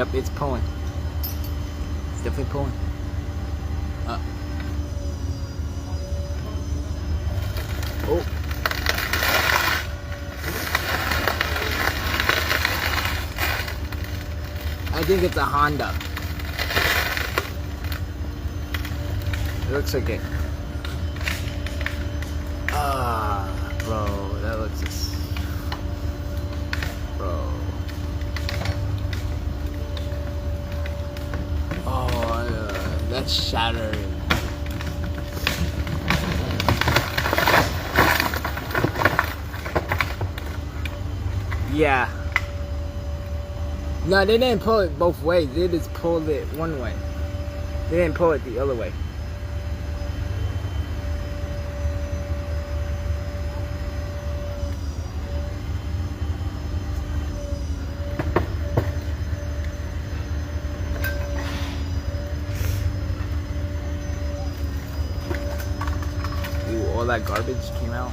Yep, it's pulling. It's definitely pulling. Oh. I think it's a Honda. It looks like it. Bro, that looks just... Bro. Oh, that's shattered. Yeah. No, they didn't pull it both ways. They just pulled it one way. They didn't pull it the other way. Ooh, all that garbage came out.